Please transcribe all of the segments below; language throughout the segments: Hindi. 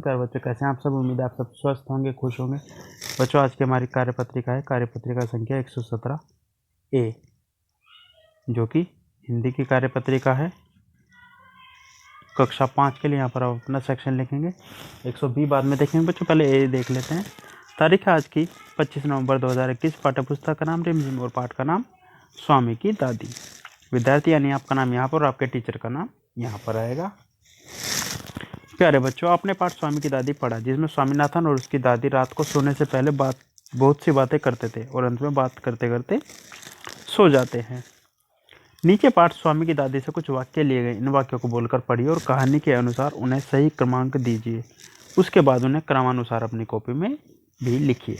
प्यारे बच्चों, कैसे हैं आप सब। उम्मीद है आप सब स्वस्थ होंगे, खुश होंगे। बच्चों, आज की हमारी कार्यपत्रिका है कार्यपत्रिका संख्या 117 ए, जो कि हिंदी की कार्यपत्रिका है। कक्षा 5 के लिए यहाँ पर आप अपना सेक्शन लिखेंगे। 120 बाद में देखेंगे बच्चों। पहले ए देख लेते हैं। तारीख है आज की 25 नवंबर 2021। पाठ्य पुस्तक का नाम रिमझिम और पाठ का नाम स्वामी की दादी। विद्यार्थी यानी आपका नाम यहाँ पर और आपके टीचर का नाम यहाँ पर आएगा। प्यारे बच्चों, आपने पाठ स्वामी की दादी पढ़ा, जिसमें स्वामीनाथन और उसकी दादी रात को सोने से पहले बहुत सी बातें करते थे और अंत में बात करते करते सो जाते हैं। नीचे पाठ स्वामी की दादी से कुछ वाक्य लिए गए। इन वाक्यों को बोलकर पढ़िए और कहानी के अनुसार उन्हें सही क्रमांक दीजिए। उसके बाद उन्हें क्रमानुसार अपनी कॉपी में भी लिखिए।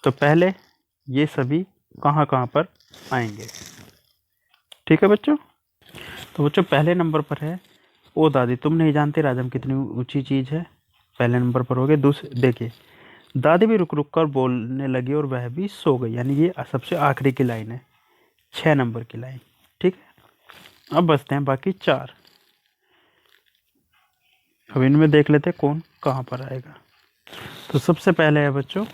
तो पहले ये सभी कहाँ कहाँ पर आएंगे, ठीक है बच्चों। तो बच्चों, पहले नंबर पर है ओ दादी तुम नहीं जानते राजम कितनी ऊंची चीज़ है। पहले नंबर पर हो गए। दूसरे देखिए, दादी भी रुक रुक कर बोलने लगी और वह भी सो गई, यानी ये सबसे आखिरी की लाइन है, 6 नंबर की लाइन, ठीक है। अब बचते हैं बाकी 4। अब इनमें देख लेते हैं कौन कहाँ पर आएगा। तो सबसे पहले है बच्चों,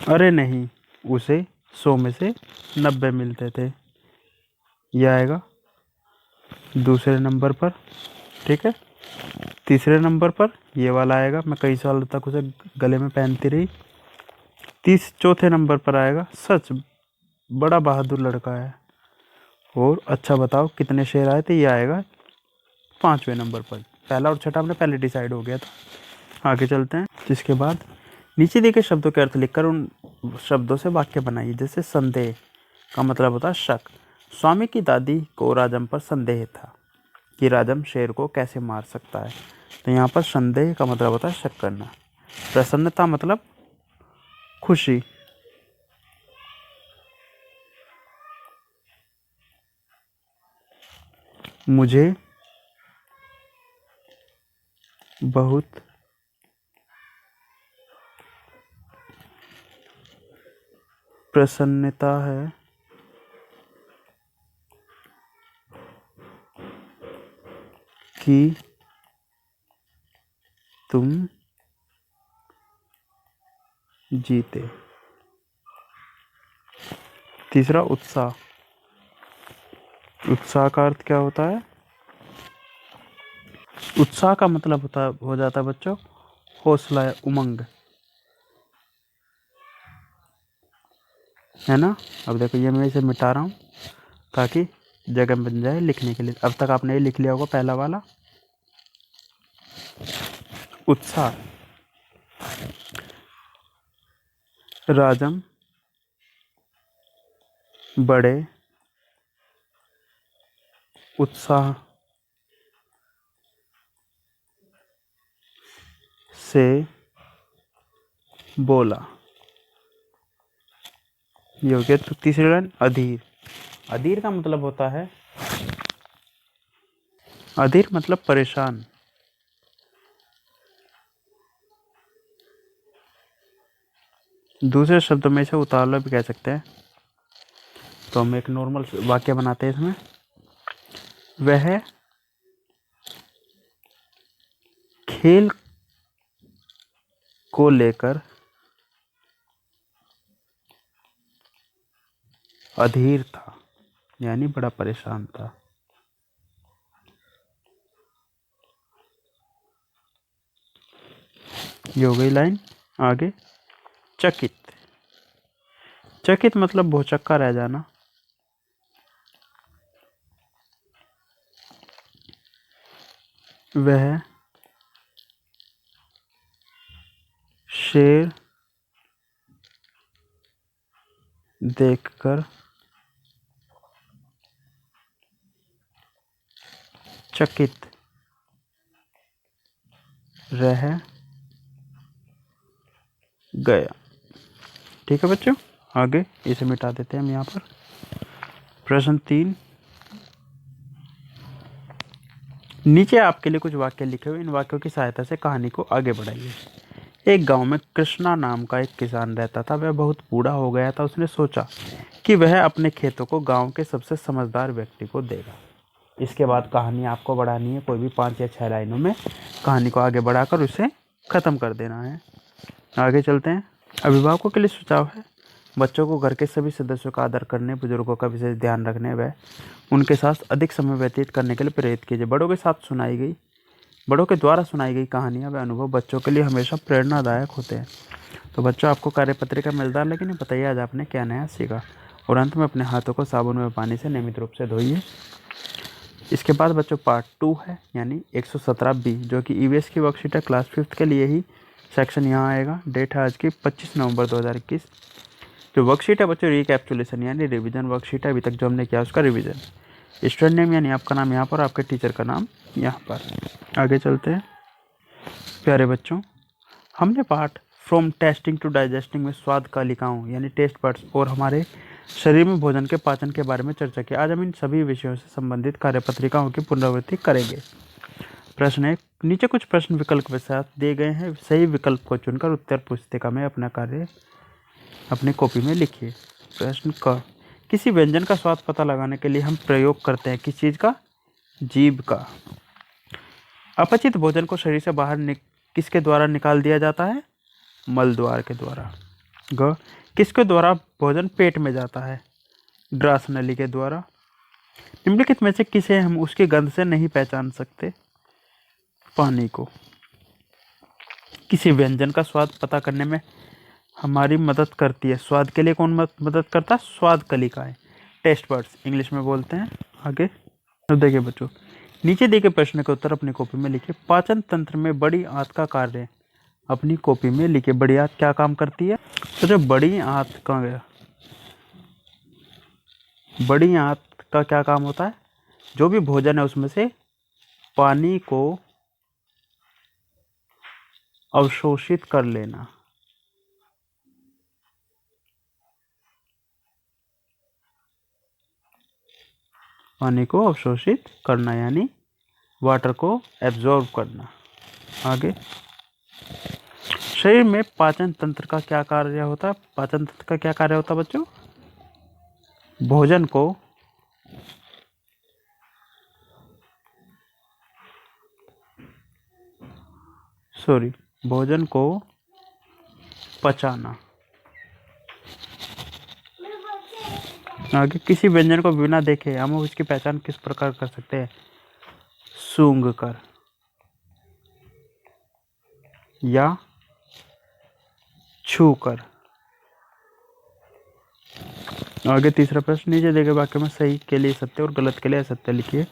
अरे नहीं उसे 100 में से 90 मिलते थे, यह आएगा दूसरे नंबर पर, ठीक है। तीसरे नंबर पर ये वाला आएगा, मैं कई साल तक उसे गले में पहनती रही। चौथे नंबर पर आएगा, सच बड़ा बहादुर लड़का है। और अच्छा बताओ कितने शेर आए थे, ये आएगा 5वें नंबर पर। पहला और छठा हमने पहले डिसाइड हो गया था। आगे चलते हैं। जिसके बाद नीचे दिए गए शब्दों के अर्थ लिखकर उन शब्दों से वाक्य बनाइए। जैसे संदेह का मतलब होता है शक। स्वामी की दादी को राजम पर संदेह था कि राजम शेर को कैसे मार सकता है। तो यहाँ पर संदेह का मतलब होता है शक करना। प्रसन्नता मतलब खुशी। मुझे बहुत प्रसन्नता है कि तुम जीते। तीसरा उत्साह। उत्साह का अर्थ क्या होता है? उत्साह का मतलब हो जाता है बच्चों हौसला या उमंग, है ना। अब देखो, ये मैं इसे मिटा रहा हूँ ताकि जगह बन जाए लिखने के लिए। अब तक आपने ये लिख लिया होगा पहला वाला, उत्साह। राजम बड़े उत्साह से बोला। ये हो गया। तो तीसरी लाइन, अधीर। अधीर का मतलब होता है, अधीर मतलब परेशान। दूसरे शब्दों में इसे उतावला भी कह सकते हैं। तो हम एक नॉर्मल वाक्य बनाते हैं इसमें। वह खेल को लेकर अधीर था, यानी बड़ा परेशान था। ये हो गई लाइन। आगे, चकित। चकित मतलब भौचक्का रह जाना। वह शेर देखकर चकित रह गया, ठीक है बच्चों। आगे इसे मिटा देते हैं हम यहाँ पर। प्रश्न 3, नीचे आपके लिए कुछ वाक्य लिखे हुए। इन वाक्यों की सहायता से कहानी को आगे बढ़ाइए। एक गांव में कृष्णा नाम का एक किसान रहता था। वह बहुत बूढ़ा हो गया था। उसने सोचा कि वह अपने खेतों को गांव के सबसे समझदार व्यक्ति को देगा। इसके बाद कहानी आपको बढ़ानी है, कोई भी 5 या 6 लाइनों में कहानी को आगे बढ़ाकर उसे ख़त्म कर देना है। आगे चलते हैं। अभिभावकों के लिए सुझाव है, बच्चों को घर के सभी सदस्यों का आदर करने, बुजुर्गों का विशेष ध्यान रखने व उनके साथ अधिक समय व्यतीत करने के लिए प्रेरित कीजिए। बड़ों के द्वारा सुनाई गई कहानियाँ व अनुभव बच्चों के लिए हमेशा प्रेरणादायक होते हैं। तो बच्चों, आपको कार्यपत्रिका मिलता, लेकिन बताइए आज आपने क्या नया सीखा। और अंत में अपने हाथों को साबुन व पानी से नियमित रूप से धोइए। इसके बाद बच्चों पार्ट 2 है, यानी 117B, जो कि ईवीएस की वर्कशीट है क्लास 5th के लिए ही। सेक्शन यहाँ आएगा। डेट है आज की 25 नवंबर 2021। जो वर्कशीट है बच्चों रिकैप्चुलेशन यानी रिवीजन वर्कशीट है। अभी तक जो हमने किया उसका रिवीजन। स्टूडेंट नेम यानी आपका नाम यहाँ पर, आपके टीचर का नाम यहाँ पर। आगे चलते हैं। प्यारे बच्चों, हमने part from tasting to digesting में स्वाद कालिकाओं यानी टेस्ट बड्स और हमारे शरीर में भोजन के पाचन के बारे में चर्चा की। आज हम इन सभी विषयों से संबंधित कार्यपत्रिकाओं की पुनरावृत्ति करेंगे। प्रश्न 1, नीचे कुछ प्रश्न विकल्प के साथ दिए गए हैं। सही विकल्प को चुनकर उत्तर पुस्तिका में अपना कार्य अपनी कॉपी में लिखिए। प्रश्न क, किसी व्यंजन का स्वाद पता लगाने के लिए हम प्रयोग करते हैं किस चीज़ का? जीभ का। अपचित भोजन को शरीर से बाहर किसके द्वारा निकाल दिया जाता है? मल द्वार के द्वारा। ग, किसके द्वारा भोजन पेट में जाता है? ग्रास नली के द्वारा। निम्नलिखित में से किसे हम उसकी गंध से नहीं पहचान सकते? पानी को। किसी व्यंजन का स्वाद पता करने में हमारी मदद करती है, स्वाद के लिए कौन मदद करता है? स्वाद कलिकाएं, टेस्ट बड्स इंग्लिश में बोलते हैं। आगे अब देखिए बच्चों, नीचे दिए गए प्रश्न के उत्तर अपनी कॉपी में लिखिए। पाचन तंत्र में बड़ी आंत का कार्य अपनी कॉपी में लिखिए। बड़ी आंत क्या काम करती है? तो जो बड़ी आंत कहाँ गया? बड़ी आंत का क्या काम होता है? जो भी भोजन है उसमें से पानी को अवशोषित कर लेना। पानी को अवशोषित करना यानी वाटर को एब्जॉर्ब करना। आगे, शरीर में पाचन तंत्र का क्या कार्य होता है? पाचन तंत्र का क्या कार्य होता है बच्चों? भोजन को पचाना। आगे, किसी व्यंजन को बिना देखे हम उसकी पहचान किस प्रकार कर सकते हैं? सूंघ कर या छू कर। आगे तीसरा प्रश्न, नीचे दिए गए वाक्य में सही के लिए सत्य और गलत के लिए असत्य लिखिए।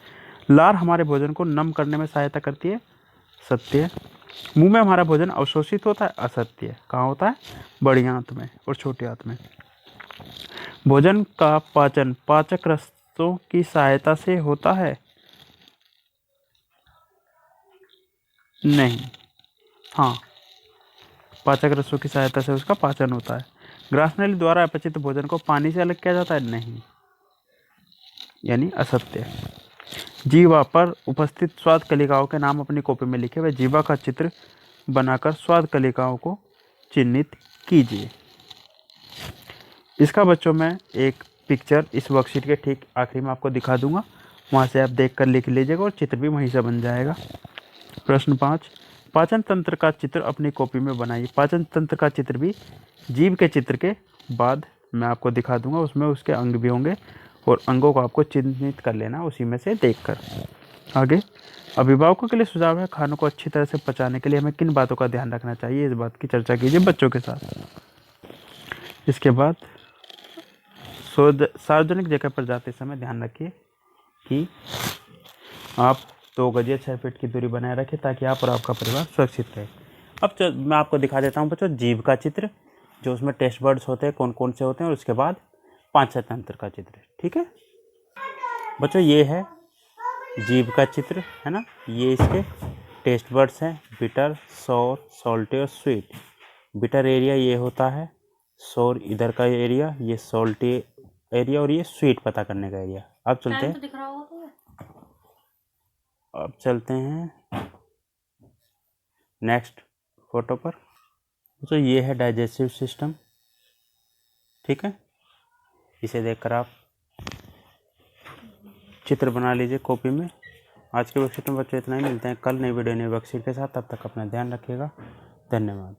लार हमारे भोजन को नम करने में सहायता करती है, सत्य। मुंह में हमारा भोजन अवशोषित होता है, असत्य। कहाँ होता है? बड़ी आंत में और छोटी आंत में। भोजन का पाचन पाचक रसों की सहायता से होता है, नहीं। हाँ, पाचक रसों की सहायता से उसका पाचन होता है। ग्रासनली द्वारा अपचित भोजन को पानी से अलग किया जाता है, नहीं, यानी असत्य। जीवा पर उपस्थित स्वाद कलिकाओं के नाम अपनी कॉपी में लिखे। वह जीवा का चित्र बनाकर स्वाद कलिकाओं को चिन्हित कीजिए। इसका बच्चों में एक पिक्चर इस वर्कशीट के ठीक आखिरी में आपको दिखा दूंगा, वहाँ से आप देखकर लिख लीजिएगा और चित्र भी वहीं से बन जाएगा। प्रश्न 5, पाचन तंत्र का चित्र अपनी कॉपी में बनाइए। पाचन तंत्र का चित्र भी जीभ के चित्र के बाद मैं आपको दिखा दूंगा, उसमें उसके अंग भी होंगे और अंगों को आपको चिन्हित कर लेना उसी में से देखकर। आगे, अभिभावकों के लिए सुझाव है, खानों को अच्छी तरह से पचाने के लिए हमें किन बातों का ध्यान रखना चाहिए, इस बात की चर्चा कीजिए बच्चों के साथ। इसके बाद सार्वजनिक जगह पर जाते समय ध्यान रखिए कि आप 2 गज या 6 फीट की दूरी बनाए रखें ताकि आप और आपका परिवार सुरक्षित रहे। अब मैं आपको दिखा देता हूँ बच्चों जीभ का चित्र, जो उसमें टेस्ट बर्ड्स होते हैं, कौन कौन से होते हैं, और उसके बाद पाचन तंत्र का चित्र। ठीक है बच्चों, ये है जीभ का चित्र, है ना। ये इसके टेस्ट बर्ड्स हैं, बिटर, सॉर, सॉल्टी और स्वीट। बिटर एरिया ये होता है, सॉर इधर का एरिया, ये सॉल्टी एरिया, और ये स्वीट पता करने का एरिया। अब चलते हैं, अब चलते हैं नेक्स्ट फोटो पर। तो ये है डाइजेस्टिव सिस्टम, ठीक है। इसे देखकर आप चित्र बना लीजिए कॉपी में। आज के वर्कशीट में बच्चों इतना ही, मिलते हैं कल नई वीडियो नई वर्कशीट के साथ। तब तक अपना ध्यान रखिएगा। धन्यवाद।